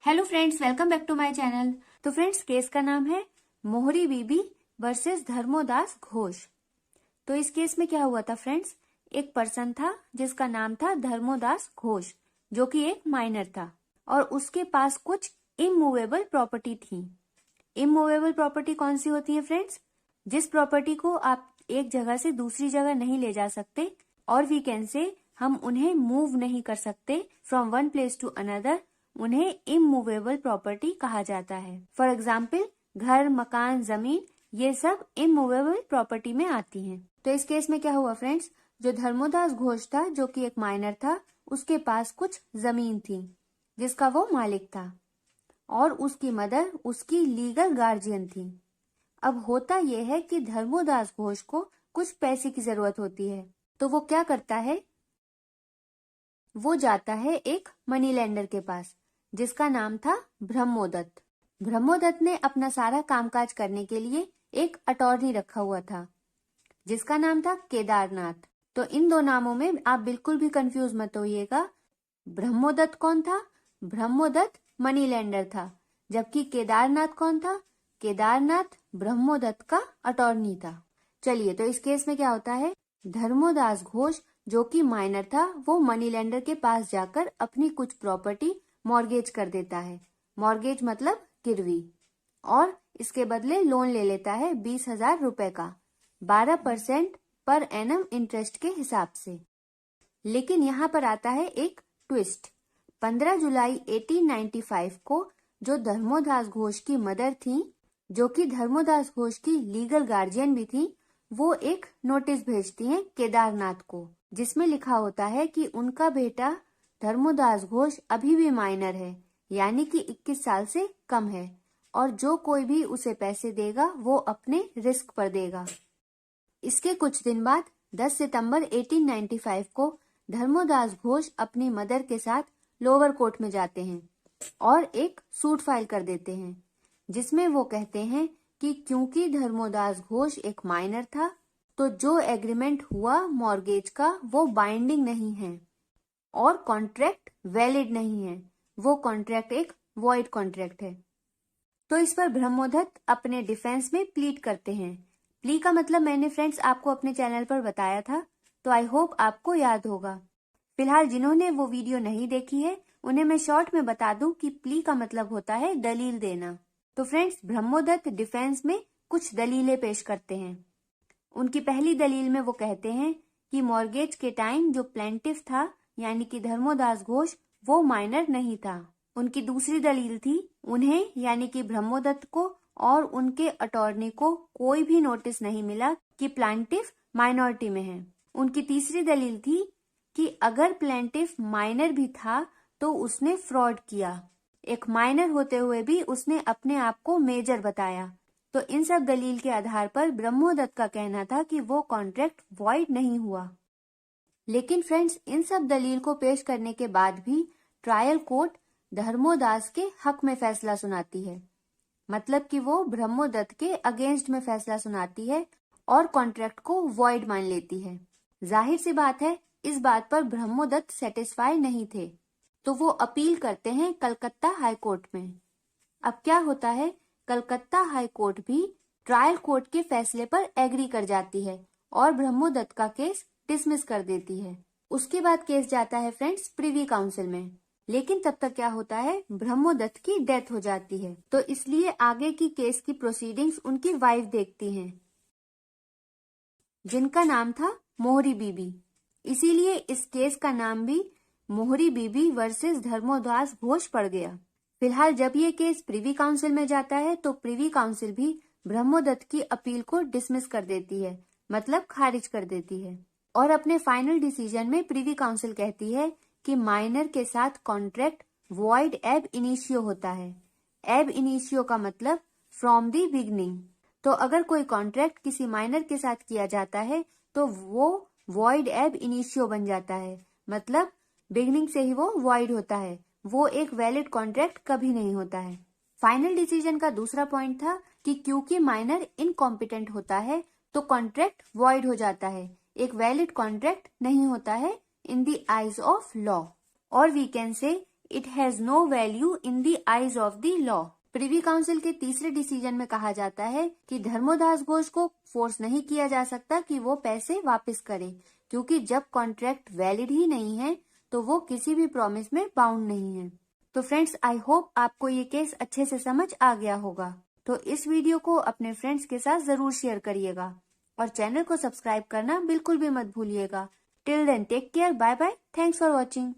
Hello friends, welcome back to my channel. तो friends, case का नाम है मोहरी बीबी वर्सेस धर्मोदास घोष। तो इस केस में क्या हुआ था फ्रेंड्स, एक पर्सन था जिसका नाम था धर्मोदास घोष, जो कि एक माइनर था और उसके पास कुछ इमूवेबल प्रॉपर्टी थी। इमूवेबल प्रॉपर्टी कौन सी होती है फ्रेंड्स? जिस प्रॉपर्टी को आप एक जगह से दूसरी जगह नहीं ले जा सकते और वी कैन से हम उन्हें मूव नहीं कर सकते from one place to another, उन्हें इमूवेबल प्रॉपर्टी कहा जाता है। फॉर एग्जाम्पल, घर, मकान, जमीन, ये सब इमूवेबल प्रॉपर्टी में आती हैं। तो इस केस में क्या हुआ फ्रेंड्स, जो धर्मोदास घोष था, जो कि एक माइनर था, उसके पास कुछ जमीन थी जिसका वो मालिक था और उसकी मदर उसकी लीगल गार्जियन थी। अब होता यह है कि धर्मोदास घोष को कुछ पैसे की जरूरत होती है, तो वो क्या करता है, वो जाता है एक मनी लेंडर के पास जिसका नाम था ब्रह्मोदत्त। ब्रह्मोदत्त ने अपना सारा कामकाज करने के लिए एक अटॉर्नी रखा हुआ था जिसका नाम था केदारनाथ। तो इन दो नामों में आप बिल्कुल भी कंफ्यूज मत होइएगा। ब्रह्मोदत्त कौन था? ब्रह्मोदत्त मनी लेंडर था, जबकि केदारनाथ कौन था? केदारनाथ ब्रह्मोदत्त का अटॉर्नी था। चलिए, तो इस केस में क्या होता है, धर्मोदास घोष जो कि माइनर था, वो मनी लेंडर के पास जाकर अपनी कुछ प्रॉपर्टी मॉर्गेज कर देता है। मॉर्गेज मतलब गिरवी, और इसके बदले लोन ले लेता है 20,000 रुपए का, 12% पर एनम इंटरेस्ट के हिसाब से। लेकिन यहाँ पर आता है एक ट्विस्ट। 15 जुलाई 1895 को जो धर्मोदास घोष की मदर थी, जो कि धर्मोदास घोष की लीगल गार्जियन भी थी, वो एक नोटिस भेजती हैं केदारनाथ को, जिसमें लिखा होता है कि उनका बेटा धर्मोदास घोष अभी भी माइनर है, यानी कि 21 साल से कम है, और जो कोई भी उसे पैसे देगा वो अपने रिस्क पर देगा। इसके कुछ दिन बाद 10 सितंबर 1895 को धर्मोदास घोष अपनी मदर के साथ लोअर कोर्ट में जाते हैं और एक सूट फाइल कर देते हैं जिसमें वो कहते हैं कि क्योंकि धर्मोदास घोष एक माइनर था, तो जो एग्रीमेंट हुआ मॉर्गेज का वो बाइंडिंग नहीं है और कॉन्ट्रैक्ट वैलिड नहीं है, वो कॉन्ट्रैक्ट एक वॉइड कॉन्ट्रैक्ट है। तो इस पर ब्रह्मोदत्त अपने डिफेंस में प्लीड करते हैं। प्ली का मतलब मैंने फ्रेंड्स आपको अपने चैनल पर बताया था, तो आई होप आपको याद होगा। फिलहाल जिन्होंने वो वीडियो नहीं देखी है उन्हें मैं शॉर्ट में बता दूं कि प्ली का मतलब होता है दलील देना। तो फ्रेंड्स, ब्रह्मोदत्त डिफेंस में कुछ दलीलें पेश करते हैं। उनकी पहली दलील में वो कहते हैं कि मॉर्गेज के टाइम जो प्लेंटिफ था, यानी कि धर्मोदास घोष, वो माइनर नहीं था। उनकी दूसरी दलील थी, उन्हें यानी कि ब्रह्मोदत्त को और उनके अटॉर्नी को कोई भी नोटिस नहीं मिला कि प्लेंटिफ माइनॉरिटी में है। उनकी तीसरी दलील थी कि अगर प्लेंटिफ माइनर भी था तो उसने फ्रॉड किया, एक माइनर होते हुए भी उसने अपने आप को मेजर बताया। तो इन सब दलील के आधार पर ब्रह्मोदत्त का कहना था कि वो कॉन्ट्रैक्ट वॉइड नहीं हुआ। लेकिन फ्रेंड्स, इन सब दलील को पेश करने के बाद भी ट्रायल कोर्ट धर्मोदास के हक में फैसला सुनाती है, मतलब कि वो ब्रह्मोदत्त के अगेंस्ट में फैसला सुनाती है और कॉन्ट्रैक्ट को वॉइड मान लेती है। जाहिर सी बात है, इस बात पर ब्रह्मोदत्त सेटिस्फाई नहीं थे, तो वो अपील करते हैं कलकत्ता हाई कोर्ट में। अब क्या होता है, कलकत्ता हाई कोर्ट भी ट्रायल कोर्ट के फैसले पर एग्री कर जाती है और ब्रह्मोदत्त का केस डिसमिस कर देती है। उसके बाद केस जाता है फ्रेंड्स प्रिवी काउंसिल में, लेकिन तब तक क्या होता है, ब्रह्मोदत्त की डेथ हो जाती है, तो इसलिए आगे की केस की प्रोसीडिंग्स उनकी वाइफ देखती हैं, जिनका नाम था मोहरी बीबी। इसीलिए इस केस का नाम भी मोहरी बीबी वर्सेस धर्मोदास घोष पड़ गया। फिलहाल जब ये केस प्रिवी काउंसिल में जाता है तो प्रिवी काउंसिल भी ब्रह्मोदत्त की अपील को डिसमिस कर देती है, मतलब खारिज कर देती है, और अपने फाइनल डिसीजन में प्रिवी काउंसिल कहती है कि माइनर के साथ कॉन्ट्रैक्ट वॉइड एब इनिशियो होता है। एब इनिशियो का मतलब फ्रॉम दी बिगनिंग। तो अगर कोई कॉन्ट्रैक्ट किसी माइनर के साथ किया जाता है तो वो वॉइड एब इनिशियो बन जाता है, मतलब बिगनिंग से ही वो वॉइड होता है, वो एक वैलिड कॉन्ट्रैक्ट कभी नहीं होता है। फाइनल डिसीजन का दूसरा पॉइंट था कि क्योंकि माइनर इनकॉम्पिटेंट होता है तो कॉन्ट्रैक्ट वॉइड हो जाता है, एक वैलिड कॉन्ट्रैक्ट नहीं होता है in the eyes of law, और we can say it has no value in the eyes of the law. Privy council के तीसरे डिसीजन में कहा जाता है कि धर्मोदास घोष को फोर्स नहीं किया जा सकता कि वो पैसे वापस करे, क्योंकि जब कॉन्ट्रैक्ट वैलिड ही नहीं है तो वो किसी भी प्रॉमिस में बाउंड नहीं है। तो फ्रेंड्स, आई होप आपको ये केस अच्छे से समझ आ गया होगा। तो इस वीडियो को अपने फ्रेंड्स के साथ जरूर शेयर करिएगा और चैनल को सब्सक्राइब करना बिल्कुल भी मत भूलिएगा। Till then take care, bye bye, thanks for watching.